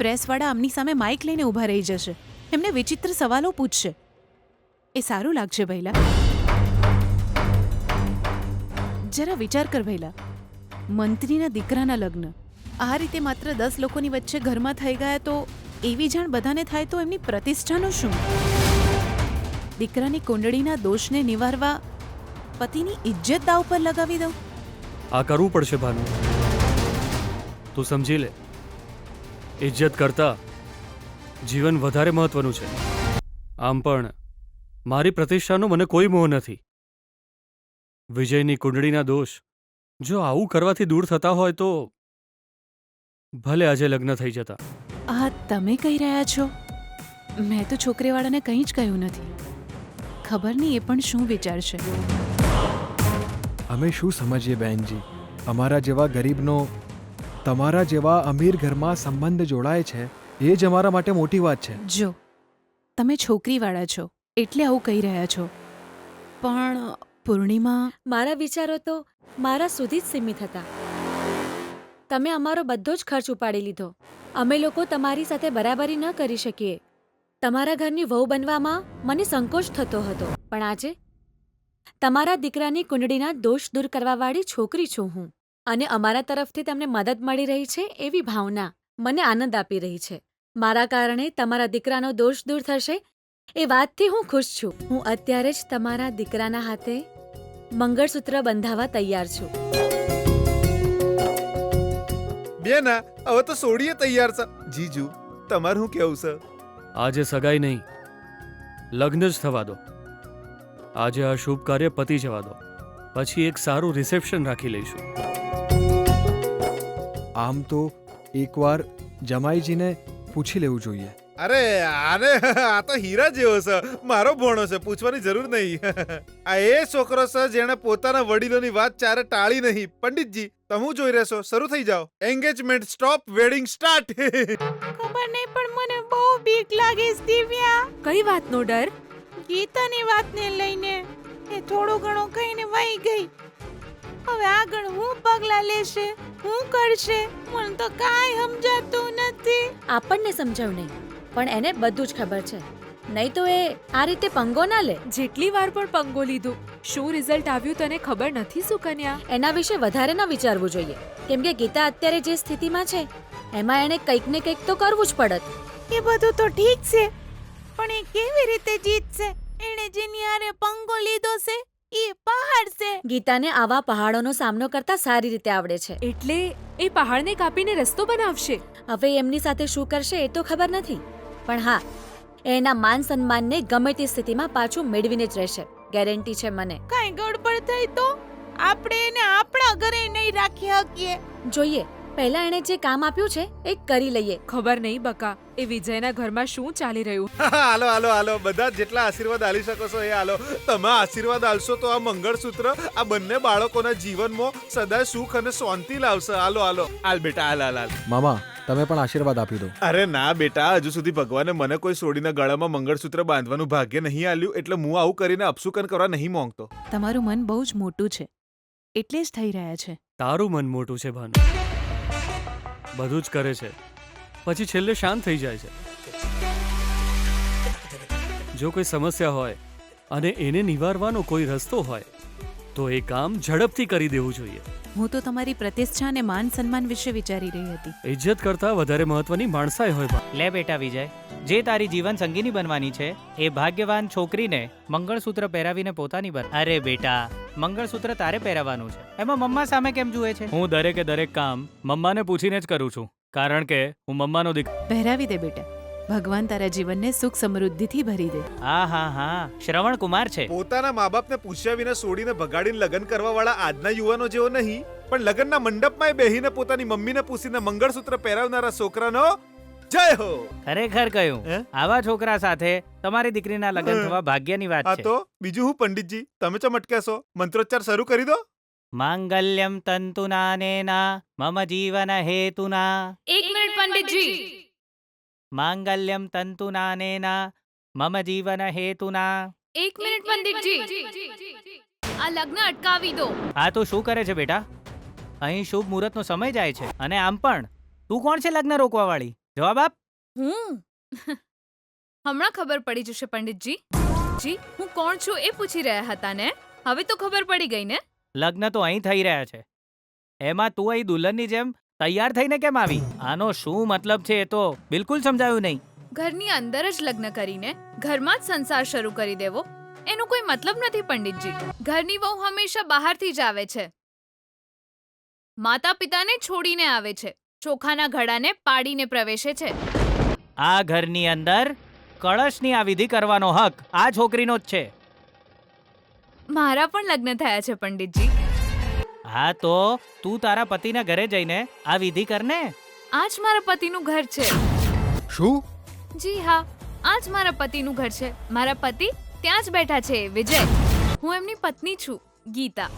B: પ્રેસવાળા આમની સામે માઇક લઈને ઊભા રહી જશે, એમને વિચિત્ર સવાલો પૂછશે. એ સારું લાગશે ભૈલા? જરા વિચાર કર ભૈલા. મંત્રીના દીકરાના લગ્ન આ રીતે માત્ર 10 લોકોની વચ્ચે ઘરમાં થઈ ગયા તો એવી જાણ બધાને થાય તો એમની પ્રતિષ્ઠાનું શું? દીકરાની કુંડળીના દોષને નિવારવા પતિની ઇજ્જત દાવ પર લગાવી દઉં?
F: આ કરવું પડશે ભાનુ. તું સમજી લે, ઇજ્જત કરતા જીવન વધારે મહત્વનું છે. આમ પણ મારી પ્રતિષ્ઠાનો મને કોઈ મોહ નથી. વિજયની કુંડળીના દોષ જો આવું કરવાથી દૂર થતા હોય તો ભલે આજે લગ્ન થઈ જતા.
B: આ તમે કહી રહ્યા છો? મેં તો છોકરીવાળાને કંઈ જ કહ્યું નથી. ખબર નહીં એ પણ શું વિચારશે.
G: અમે શું સમજીએ બહેનજી? અમારા જેવા ગરીબનો તમારા જેવા અમીર ઘરમાં સંબંધ જોડાય છે, એ જ અમારા માટે મોટી વાત છે.
B: જો તમે છોકરીવાળા છો એટલે આવું કહી રહ્યા છો, પણ પૂર્ણિમા...
C: મારા વિચારો તો મારા સુધી જ સીમિત હતા. તમે અમારો બધો જ ખર્ચ ઉપાડી લીધો. અમે લોકો તમારી સાથે બરાબરી ન કરી શકીએ. તમારા ઘરની વહુ બનવામાં મને સંકોચ થતો હતો, પણ આજે તમારા દીકરાની કુંડળીના દોષ દૂર કરવાવાળી છોકરી છું હું. અને અમારા તરફથી તમને મદદ મળી રહી છે એવી ભાવના મને આનંદ આપી રહી છે. મારા કારણે તમારા દીકરાનો દોષ દૂર થશે એ વાતથી હું ખુશ છું. હું અત્યારે જ તમારા દીકરાના હાથે મંગળસૂત્ર બંધાવવા તૈયાર છું.
E: બેના, હવે તો સોડીએ તૈયાર છે. જીજુ, તમારું શું કેવું છે?
F: આજે સગાઈ નહીં, લગ્ન જ થવા દો. આજે આ શુભ કાર્ય પતી જવા દો, પછી એક સારું રિસેપ્શન રાખી લઈશું.
G: આમ તો એકવાર જમાઈજીને પૂછી લેવું જોઈએ.
E: અરે આને આ તો હીરા જેવો છે. મારો ભોણો છે, પૂછવાની જરૂર નહીં. આ એ છોકરો છે જેણે પોતાના વડીલોની વાત ચારે ટાળી નહીં. પંડિતજી, તમે જોઈ રહેશો, શરૂ થઈ જાઓ. Engagement stop, wedding start.
B: ખબર નહીં પણ મને બહુ બીક લાગે છે દિવ્યા.
J: કઈ વાતનો ડર?
B: ગીતાની વાતને લઈને એ થોડું ઘણું કહીને વહી ગઈ. હવે આગળ હું પગલાં લેશે, હું કરશે, મને તો કાંઈ સમજાતું નથી.
C: આપણને સમજાવ નહીં, પણ એને બધું જ ખબર છે. નહીં તો એ આ રીતે પંગો ના લે.
J: જેટલી વાર પણ પંગો લીધો, શું રિઝલ્ટ આવ્યું તને ખબર નથી સુકન્યા?
C: એના વિશે વધારે ન વિચારવું જોઈએ, કેમ કે ગીતા અત્યારે જે સ્થિતિમાં છે એમાં એને કંઈક ને કંઈક તો કરવું જ પડત.
B: એ બધું તો ઠીક છે, પણ એ કેવી રીતે જીતશે? એણે જેની હારે પંગો લીધો છે એ પહાડ છે.
C: ગીતાને આવા પહાડોનો સામનો કરતા સારી રીતે આવડે છે.
J: એટલે એ પહાડને કાપીને રસ્તો બનાવશે.
C: હવે એમની સાથે શું કરશે એ તો ખબર નથી, પણ હા, એ એના માન સન્માનને ગમે તે સ્થિતિમાં પાછું મેળવીને જ રહેશે, ગેરંટી છે મને.
B: કાંઈ ગડબડ થઈ તો આપણે એને આપણા ઘરે નહીં રાખી શકીએ.
C: જોઈએ, પહેલા એણે જે કામ આપ્યું છે એ કરી લઈએ.
J: ખબર નહીં બકા, એ વિજયના ઘરમાં શું ચાલી રહ્યું.
E: હાલો હાલો હાલો, બધા જેટલા આશીર્વાદ આલી શકો છો એ હાલો. તમે આશીર્વાદ આલશો તો આ મંગળસૂત્ર આ બંને બાળકોના જીવનમાં સદાય સુખ અને શાંતિ લાવશે. હાલો હાલો, હાલ બેટા, હાલ હાલ હાલ.
G: મામા તમે પણ આશીર્વાદ આપી દો.
E: અરે ના બેટા, હજુ સુધી ભગવાને મને કોઈ છોડીને ગળામાં મંગળસૂત્ર બાંધવાનું ભાગ્ય નહીં આલ્યું, એટલે હું આવું કરીને અપશુકન કરવા નહીં માંગતો.
B: તમારું મન બહુ જ મોટું છે, એટલે જ થઈ રહ્યા છે.
F: તારું મન મોટું છે ભાનુ, બધું જ કરે છે, પછી છેલ્લે શાંત થઈ જાય છે. જો કોઈ સમસ્યા હોય અને એને નિવારવાનો કોઈ રસ્તો હોય તો એ કામ ઝડપથી કરી દેવું જોઈએ.
B: હું તો તમારી પ્રતિષ્ઠા અને માન સન્માન વિશે વિચારી રહી હતી.
F: ઇજ્જત કરતા વધારે મહત્વની માણસાઈ હોય બા.
H: લે બેટા વિજય, જે તારી જીવન સંગીની બનવાની છે એ ભાગ્યવાન છોકરીને મંગળસૂત્ર પહેરાવીને પોતાની બન. અરે બેટા, મંગળસૂત્ર તારે પહેરાવવાનું છે, એમાં મમ્મા સામે કેમ જુએ છે? હું દરેકે દરેક કામ મમ્માને પૂછીને જ કરું છું, કારણ કે હું મમ્માનો દીકરો.
B: પહેરાવી દે બેટા, ભગવાન તારા જીવનને સુખ સમૃદ્ધિથી ભરી દે.
H: હા હા હા, શ્રવણ કુમાર છે.
E: પોતાના મા બાપને પૂછ્યા વિના છોડીને ભગાડીને લગ્ન કરવા વાળા આજના યુવાનો જેવો નહીં, પણ લગ્નના મંડપમાં બેહીને પોતાની મમ્મીને પૂછીને મંગળસૂત્ર પહેરાવનારા છોકરાનો જય હો.
H: ખરેખર કહ્યું, આવા છોકરા સાથે તમારી દીકરીના લગ્ન થવા ભાગ્યની વાત
E: હા
H: છે.
E: તો બીજું હું પંડિતજી, તમે ચમ અટક્યા મંત્રોચ્ચાર શરૂ કરી દો.
H: માંગલ્યમ તંતુનાનેના મમ જીવન હેતુના.
A: એક મિનિટ પંડિતજી.
H: માંગલ્યમ તંતુનાનેના મમ જીવન હેતુના.
A: એક મિનિટ પંડિતજી, આ લગ્ન અટકાવી દો.
H: આ તો શું કરે છે બેટા? અહીં શુભ મુહૂર્તનો સમય જાય છે, અને આમ પણ તું કોણ છે લગ્ન રોકવા વાળી? જવાબ આપ.
A: હમણાં ખબર પડી જશે પંડિતજી. જી, હું કોણ છું એ પૂછી રહ્યા હતા ને? હવે તો ખબર પડી ગઈ ને?
H: લગ્ન તો અહીં થઈ રહ્યા છે, એમાં તું અહીં દુલ્હનની જેમ તૈયાર થઈને કેમ આવી? આનો શું મતલબ છે એ તો બિલકુલ સમજાયું નહીં.
A: ઘરની અંદર જ લગ્ન કરીને ઘરમાં જ સંસાર શરૂ કરી દેવો એનો કોઈ મતલબ નથી પંડિતજી. ઘરની વહુ હંમેશા બહારથી જ આવે છે, માતા પિતાને છોડીને આવે છે, ચોખાના ઘડાને પાડીને પ્રવેશે છે.
H: આ ઘરની અંદર કળશની આ વિધિ કરવાનો હક આ છોકરીનો જ છે.
A: મારા પણ લગ્ન થયા છે પંડિતજી.
H: હા તો તું તારા પતિના ઘરે જઈને આ વિધિ કરને.
A: આ જ મારા પતિનું ઘર છે.
G: શું?
A: જી હા, આ જ મારા પતિનું ઘર છે. મારા પતિ ત્યાં જ બેઠા છે, વિજય. હું એમની પત્ની છું, ગીતા.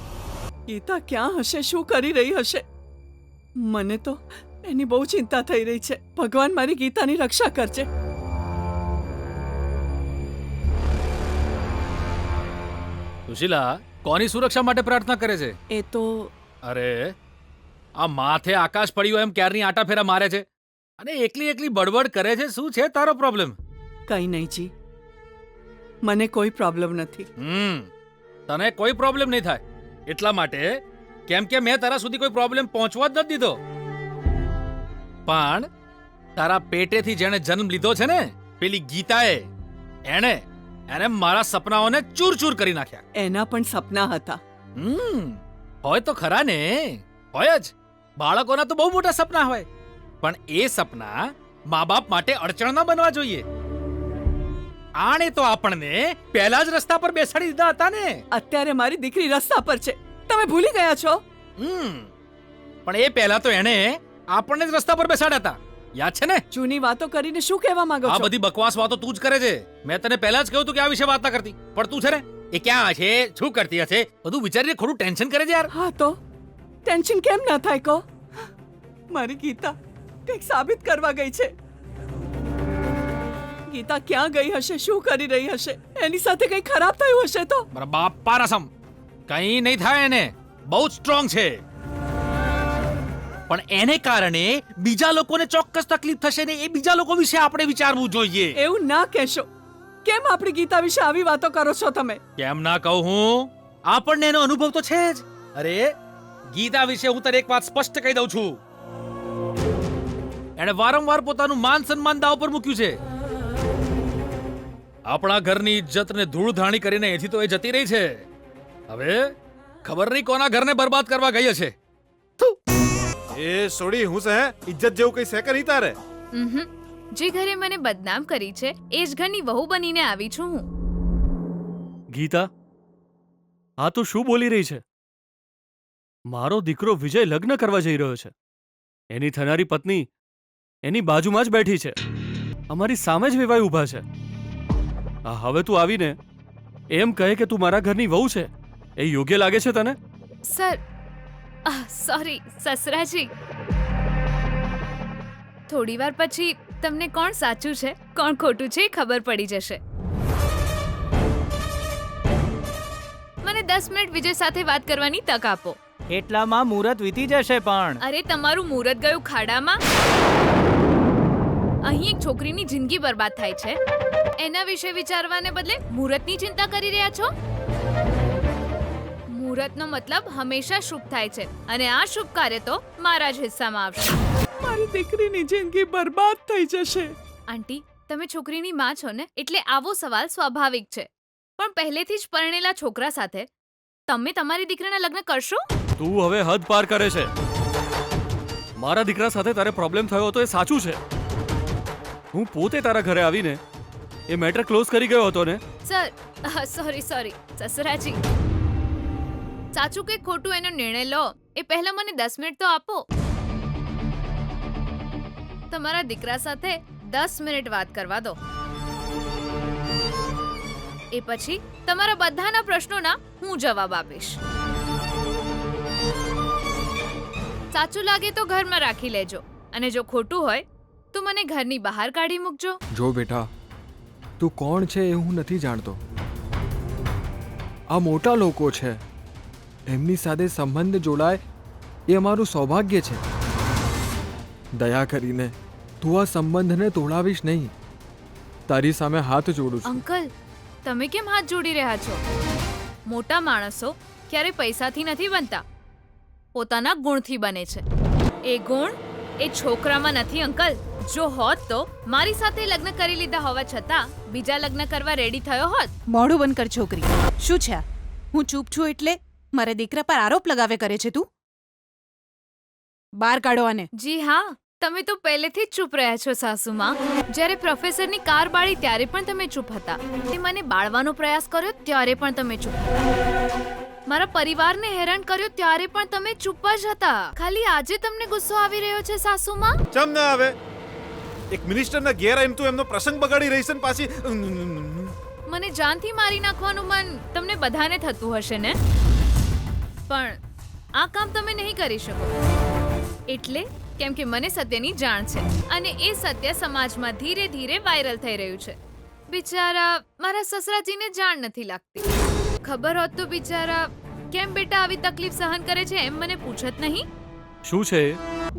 D: ગીતા ક્યાં હશે, શું કરી રહી હશે? મને તો એની બહુ ચિંતા થઈ રહી છે. ભગવાન મારી ગીતાની રક્ષા કરજે.
I: સુશીલા, કોની સુરક્ષા માટે પ્રાર્થના કરે છે?
D: એ તો
I: અરે, આ માથે આકાશ પડ્યું એમ ક્યારની આટા ફેરા મારે છે અને એકલી એકલી બડબડ કરે છે. શું છે તારો પ્રોબ્લેમ?
D: કઈ નહીં જી, મને કોઈ પ્રોબ્લેમ નથી.
I: તને કોઈ પ્રોબ્લેમ નહીં થાય એટલા માટે, કેમ કે મેં તારા સુધી કોઈ પ્રોબ્લેમ પહોંચવા જ નથી દીધો. પણ તારા પેટેથી જેણે જન્મ લીધો છે ને, પેલી ગીતાએ, એને મારા સપનાઓને ચૂર કરી નાખ્યા.
D: એના પણ સપના હતા.
I: હોય તો ખરા ને, હોય જ. બાળકોના તો બહુ મોટા સપના હોય, પણ એ સપના મા બાપ માટે અડચણ ના બનવા જોઈએ. આણે તો આપણને પહેલા જ રસ્તા પર બેસાડી દીધા હતા ને.
D: અત્યારે મારી દીકરી રસ્તા પર છે, તમે ભૂલી ગયા છો?
I: પણ એ પહેલા તો એને આપણને જ રસ્તા પર બેસાડ્યા હતા, યાદ છે ને?
D: જૂની વાતો કરીને શું કહેવા માંગો
I: આ
D: છો?
I: બધી બકવાસ વાતો તું જ કરે છે. મેં તને પહેલા જ કહ્યું હતું કે આ વિશે વાત ના કરતી, પણ તું છે ને, એ ક્યાં છે, શું કરતી હશે, બધું વિચારીને થોડું ટેન્શન કરે છે યાર.
D: હા તો ટેન્શન કેમ ના થાય કહો? મારી ગીતા કંઈક સાબિત કરવા ગઈ છે. ગીતા ક્યાં ગઈ હશે, શું કરી રહી હશે? એની સાથે કંઈ ખરાબ થયું હશે તો?
I: મારા બાપા રસમ, કઈ નહીં થાય એને. બહુ જ સ્ટ્રોંગ છે, પણ એને કારણે બીજા લોકોને ચોક્કસ તકલીફ થશે ને એ બીજા લોકો વિશે આપણે વિચારવું જોઈએ.
D: એવું ના કહેશો. કેમ આપણી ગીતા વિશે આવી વાતો કરો છો તમે?
I: કેમ ના કહું હું? આપણને એનો અનુભવ તો છે જ. અરે ગીતા વિશે હું તને એક વાત સ્પષ્ટ કહી દઉં છું. એણે વારંવાર પોતાનું માન સન્માન દાવ પર મૂક્યું છે. આપણા ઘરની ઇજ્જતને ધૂળ ધાણી કરીને એથી તો એ જતી રહી છે. હવે ખબર નહીં કોના ઘરને બરબાદ કરવા ગઈ હશે.
E: એ સોડી હું છે ઇજ્જત જેવું કઈ છે કે નહીં તારે?
A: જે ઘરે મને બદનામ કરી છે એ જ ઘરની વહુ બનીને આવી છું હું.
F: ગીતા, આ તો શું બોલી રહી છે? મારો દીકરો વિજય લગ્ન કરવા જઈ રહ્યો છે. એની થનારી પત્ની એની બાજુમાં જ બેઠી છે, અમારી સામે જ વેવાઈ ઊભા છે. આ હવે તું આવીને એમ કહે કે તું મારા ઘરની વહુ છે, એ યોગ્ય લાગે છે તને?
A: સર, સોરી સસરાજી. થોડી વાર પછી તમને કોણ સાચું છે કોણ ખોટું છે એ ખબર પડી જશે. મને 10 મિનિટ વિજય સાથે વાત કરવાની તક આપો.
H: એટલામાં મુહૂર્ત વીતી જશે. પણ
A: અરે તમારું મુહૂર્ત ગયું ખાડામાં. અહીં એક છોકરીની જિંદગી બરબાદ થાય છે, એના વિશે વિચારવાને બદલે મુહૂર્તની ચિંતા કરી રહ્યા છો. મુહૂર્તનો મતલબ હંમેશા શુભ થાય છે અને આ શુભ કાર્ય તો મારા જ હિસ્સામાં આવશે.
D: મારી દીકરીની જિંદગી બરબાદ થઈ જશે.
A: આંટી, તમે છોકરીની માં છો ને, એટલે આવો સવાલ સ્વાભાવિક છે. પણ પહેલેથી જ પરણેલા છોકરા સાથે તમે તમારી દીકરીના લગ્ન કરશો?
F: તું હવે હદ પાર કરે છે. મારા દીકરા સાથે તારે પ્રોબ્લેમ થયો હતો એ સાચું છે. હું પોતે તારા ઘરે આવીને એ મેટર ક્લોઝ કરી ગયો હતો ને.
A: સર, સોરી સસરાજી. સાચું કે ખોટું એનો નિર્ણય લો એ પહેલા મને 10 મિનિટ તો આપો. તમારા દીકરા સાથે 10 મિનિટ વાત કરવા દો. એ પછી તમારા બધાના પ્રશ્નોના હું જવાબ આપીશ. સાચું લાગે તો ઘરમાં રાખી લેજો અને જો ખોટું હોય તો મને ઘરની બહાર કાઢી મૂકજો.
G: જો બેટા, તું કોણ છે એ હું નથી જાણતો. આ મોટા લોકો છે, એમની સાથે સંબંધ જોડાય એ અમારું સૌભાગ્ય છે. દયા કરીને તું આ સંબંધને તોડાવીશ નહીં. તારી સામે હાથ જોડું છું.
A: અંકલ, તમે કેમ હાથ જોડી રહ્યા છો? મોટા માણસો ક્યારે પૈસાથી નથી બનતા, પોતાના ગુણથી બને છે. એ ગુણ એ છોકરામાં નથી અંકલ. જો હોત તો મારી સાથે લગ્ન કરી લીધા હોવા છતાં બીજા લગ્ન કરવા રેડી થયો હોત.
B: મોઢું બંધ કર છોકરી. શું છે આ? હું ચૂપ છું એટલે મારા દીકરા પર આરોપ લગાવે કરે છે તું? બહાર કાઢો આને.
A: જી હા, તમે તો પહેલેથી જ ચૂપ રહ્યા છો સાસુમાં. જ્યારે પ્રોફેસરની કાર બાળી ત્યારે પણ તમે ચૂપ હતા. તે મને બાળવાનો પ્રયાસ કર્યો ત્યારે પણ તમે ચૂપ હતા. મારા પરિવારને હેરાન કર્યો ત્યારે પણ તમે ચૂપ જ હતા. ખાલી આજે તમને ગુસ્સો આવી રહ્યો છે સાસુમાં?
E: ચમ ના આવે. એક મિનિસ્ટરના ઘેર આવીને તું એમનો પ્રસંગ બગાડી રહી છે ને પાછી.
A: મને જાનથી મારી નાખવાનું મન તમને બધાને થતું હશે ને, પણ આ કામ તમે નહીં કરી શકો. એટલે કેમ કે મને સત્યની જાણ છે અને એ સત્ય સમાજમાં ધીરે ધીરે વાયરલ થઈ રહ્યું છે. બિચારા મારા સસરાજીને જાણ નથી લાગતી. ખબર હોત તો બિચારા કેમ બેટા આવી તકલીફ સહન કરે છે એમ મને પૂછત નહીં.
F: શું છે?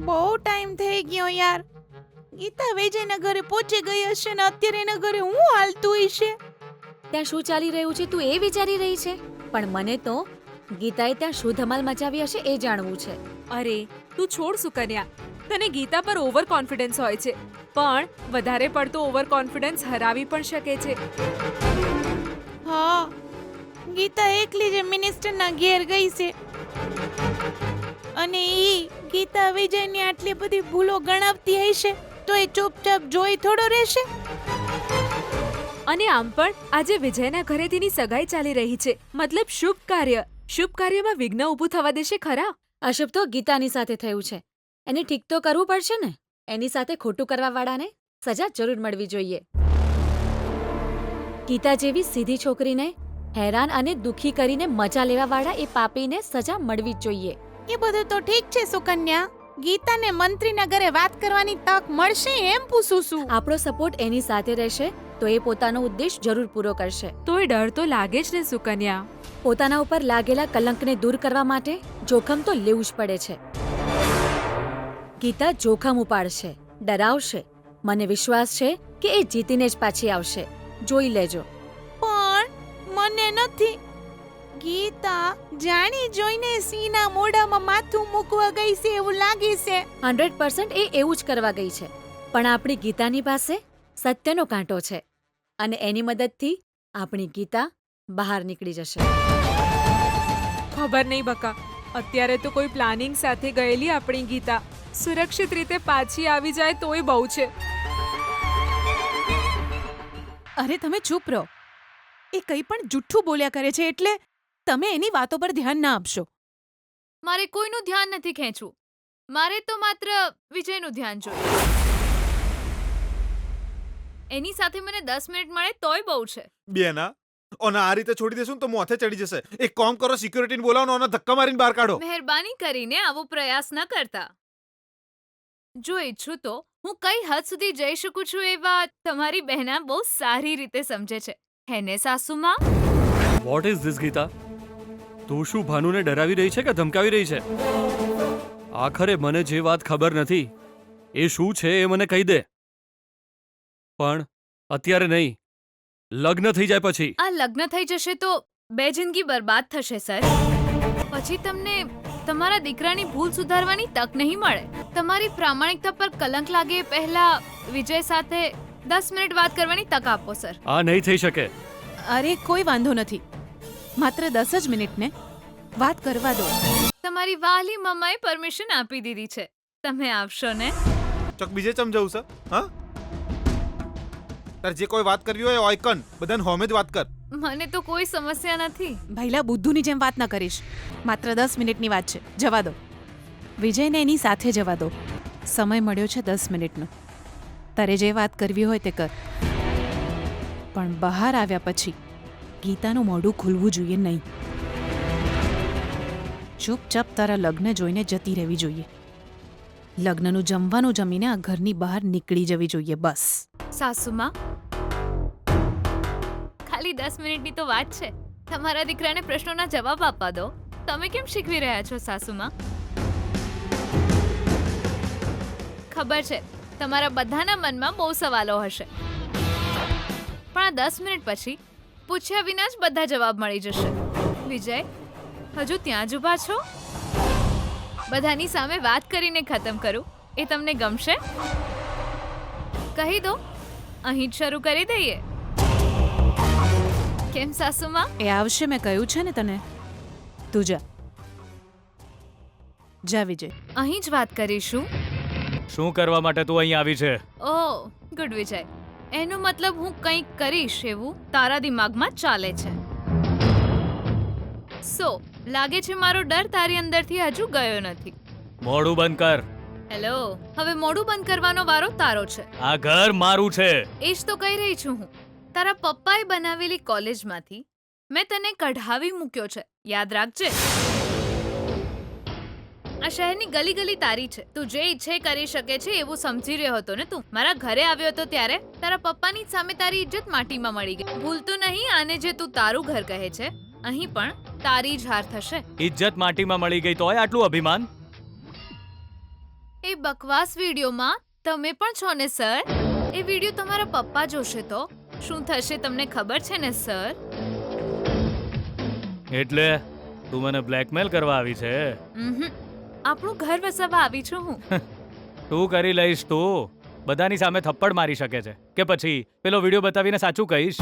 B: બહુ ટાઈમ થઈ ગયો યાર. ગીતા વિજયના ઘરે પહોંચી ગઈ હશે ને અત્યારે એના ઘરે હું હાલતું હશે.
C: ત્યાં શું ચાલી રહ્યું છે તું એ વિચારી રહી છે? પણ મને તો ગીતાએ ત્યાં શું ધમાલ મચાવી હશે એ જાણવું છે.
J: અરે તું છોડ સુકન્યા. તને ગીતા પર ઓવર કોન્ફિડન્સ હોય છે, પણ વધારે પડતો ઓવર કોન્ફિડન્સ હરાવી પણ શકે છે.
B: હા, ગીતા એકલી જ મિનિસ્ટરના ઘેર ગઈ છે અને ઈ ગીતા વિજયની આટલી બધી ભૂલો ગણાવતી હશે તો એ ચૂપચાપ જોઈ થોડો રહેશે.
J: અને આમ પણ આજે વિજયના ઘરે તેની સગાઈ ચાલી રહી છે, મતલબ શુભ કાર્ય. શુભ કાર્યમાં વિઘ્ન ઊભું થવા દેશે ખરા?
C: અશુભ તો ગીતાની સાથે થયું છે, એને ઠીક તો કરવું પડશે ને. એની સાથે ખોટું કરવા વાળાને સજા જરૂર મળવી જોઈએ. ગીતા જેવી સીધી છોકરીને હેરાન અને દુખી કરીને મજા લેવા વાળા એ પાપીને સજા મળવી જ જોઈએ.
B: એ બધું તો ઠીક છે સુકન્યા, ગીતાને મંત્રીના ઘરે વાત કરવાની તક મળશે એમ પૂછું છું.
C: આપણો સપોર્ટ એની સાથે રહેશે તો એ પોતાનો ઉદ્દેશ જરૂર પૂરો કરશે.
J: તો એ ડર તો લાગે જ ને સુકન્યા.
C: પોતાના ઉપર લાગેલા કલંકને દૂર કરવા માટે જોખમ તો લેવું જ પડે છે. ગીતા જોખમ ઉપાડશે, ડરાવશે. મને વિશ્વાસ છે કે એ જીતીને જ પાછી આવશે. જોઈ લેજો.
B: પણ મને નથી. ગીતા જાણી જોઈને સીના મોઢામાં માથું મૂકવા ગઈ છે એવું લાગે છે.
C: 100% એ એવું જ કરવા ગઈ છે. પણ આપણી ગીતાની પાસે સત્યનો કાંટો છે અને એની મદદથી આપણી ગીતા બહાર નીકળી જશે.
J: ખબર નહીં બકા, અત્યારે તો કોઈ પ્લાનિંગ સાથે ગયેલી આપણી ગીતા સુરક્ષિત રીતે પાછી આવી જાય તોય બહુ છે.
B: અરે તમે ચૂપ રહો. એ કંઈ પણ જુઠ્ઠું બોલ્યા કરે છે એટલે તમે એની વાતો પર ધ્યાન ના આપશો.
A: મારે કોઈનું ધ્યાન નથી ખેંચવું. મારે તો માત્ર વિજયનું ધ્યાન જોઈએ. એની સાથે મને 10 મિનિટ મળે તોય બહુ છે.
E: બેના ઓને આ રીતે છોડી દેશું ને તો મોથે ચડી જશે. એક કામ કરો, સિક્યુરિટીને બોલાવો ને ઓને ધક્કા મારીને બહાર કાઢો.
A: મહેરબાની કરીને આવો પ્રયાસ ન કરતા. જો ઈચ્છું તો હું કઈ હદ સુધી જઈ શકું છું એ વાત તમારી બહેના બહુ સારી રીતે સમજે છે. હેને સાસુમાં?
F: What is this Geeta? તું શું ભાનુને ડરાવી રહી છે કે ધમકાવી રહી છે? આખરે મને જે વાત ખબર નથી એ શું છે એ મને કહી દે. પણ અત્યારે નહીં, લગ્ન થઈ જાય પછી.
A: આ લગ્ન થઈ જશે તો 2 જિંદગી બરબાદ થશે સર. પછી તમને તમારા દીકરાની ભૂલ સુધારવાની તક નહીં મળે. તમારી પ્રામાણિકતા પર કલંક લાગે એ પહેલા વિજય સાથે 10 મિનિટ વાત કરવાની તક આપો સર.
F: આ નહીં થઈ શકે.
B: અરે કોઈ વાંધો નથી, માત્ર 10 જ મિનિટને વાત કરવા દો.
A: તમારી વાલી મમ્માએ પરમિશન આપી દીધી છે. તમે આવશો ને?
E: ચોક બીજે સમજાવું છે. હા, તાર જે કોઈ વાત કરવી હોય ઓયકન બધાને હોમે જ વાત કર.
A: મને તો કોઈ સમસ્યા નથી.
B: ભાઈલા બુદ્ધુની જેમ વાત ના કરીશ. માત્ર 10 મિનિટની વાત છે, જવા દો. વિજયને એની સાથે જવા દો. સમય મળ્યો છે 10 મિનિટનો. તારે જે વાત કરવી હોય તે કર, પણ બહાર આવ્યા પછી ગીતાનું મોઢું ખુલવું જોઈએ નહીં. ચૂપચાપ તારા લગ્ન જોઈને જતી રહેવી જોઈએ. લગ્નનું જમવાનું જમીને આ ઘરની બહાર નીકળી જવી જોઈએ બસ.
A: સાસુમાં, ખાલી 10 મિનિટની તો વાત છે. તમારા દીકરાને પ્રશ્નોના જવાબ આપવા દો. તમે કેમ શીખવી રહ્યા છો સાસુમાં? ખબર છે તમારા બધાના મનમાં બહુ સવાલો હશે, પણ આ 10 મિનિટ પછી પૂછ્યા વિના જ બધા જવાબ મળી જશે. વિજય, હજુ ત્યાં જ ઊભા છો? બધાની સામે વાત કરીને ખતમ કરું એ તમને ગમશે? કહી દો, અહીં જ શરૂ કરી દઈએ. કેમ સાસુમાં?
B: એ આવશે, મેં કહ્યું છે ને તને. તું જા. જા વિજય.
A: અહીં જ વાત કરીશું.
I: શું કરવા માટે તું અહીં આવી છે?
A: ઓહ ગુડ વિજય, એનો મતલબ હું કંઈક કરીશ એવું તારા દિમાગમાં ચાલે છે. સો લાગે છે મારો ડર તારી અંદરથી હજુ ગયો નથી.
I: મોઢું બંધ કર.
A: હેલો, હવે મોઢું બંધ કરવાનો વારો તારો છે.
I: આ ઘર મારું છે.
A: એ જ તો કહી રહી છું હું. તારા પપ્પાએ બનાવેલી કોલેજમાંથી મેં તને કઢાવી મૂક્યો છે, યાદ રાખજે. આ શહેરની ગલી ગલી તારી છે. તું જે ઈચ્છે કરી શકે છે એવું સમજી રહ્યો હતો ને તું? મારા ઘરે આવ્યો હતો ત્યારે તારા પપ્પાની સામે તારી ઇજ્જત માટીમાં મળી ગઈ. ભૂલતું નહીં, આને જે તું તારું ઘર કહે છે અહીં પણ તારી જ હાર થશે.
I: ઇજ્જત માટીમાં મળી ગઈ તોય આટલું અભિમાન?
A: એ બકવાસ વિડીયોમાં તમે પણ છો ને સર? એ વિડીયો તમારા પપ્પા જોશે તો શું થશે તમને ખબર છે ને સર?
I: એટલે તું મને બ્લેકમેલ કરવા આવી છે?
A: આપણું ઘર વસાવવા આવી છું હું.
I: તું કરી લઈશ. તું બધાની સામે થપ્પડ મારી શકે છે કે પછી પેલો વિડીયો બતાવીને સાચું કહીશ?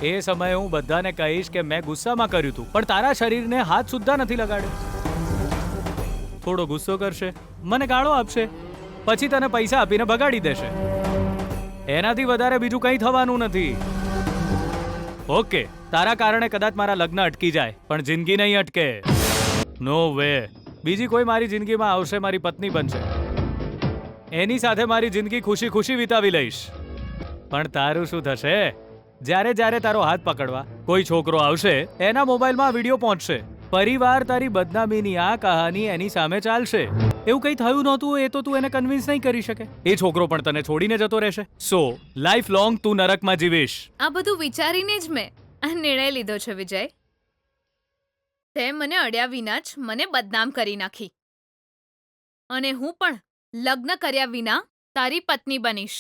I: એ સમયે હું બધાને કહીશ કે મેં ગુસ્સામાં કર્યું હતું, પણ તારા શરીરને હાથ સુદ્ધા નથી લગાડ્યો. થોડો ગુસ્સો કરશે, મને ગાળો આપશે, પછી તને પૈસા આપીને ભગાડી દેશે. એનાથી વધારે બીજું કંઈ થવાનું નથી. ઓકે, તારા કારણે કદાચ મારા લગ્ન અટકી જાય, પણ જિંદગી નહીં અટકે. નો વે. બીજી કોઈ મારી જિંદગીમાં આવશે, મારી પત્ની બનશે, એની સાથે મારી જિંદગી ખુશી ખુશી વિતાવી લઈશ. પણ તારું શું થશે? જ્યારે જ્યારે તારો હાથ પકડવા કોઈ છોકરો આવશે, એના મોબાઈલમાં વિડીયો પહોંચશે, પરિવાર તારી બદનામીની આ કહાની એની સામે ચાલશે. એવું કંઈ થયું નહોતું એ તો તું એને કન્વિન્સ નહીં કરી શકે. એ છોકરો પણ તને છોડીને જતો રહેશે. સો લાઈફ લોંગ તું નરકમાં જીવીશ.
A: આ બધું વિચારીને જ મેં આ નિર્ણય લીધો છે વિજય. તે મને અડ્યા વિના જ મને બદનામ કરી નાખી અને હું પણ લગ્ન કર્યા વિના તારી પત્ની બનીશ.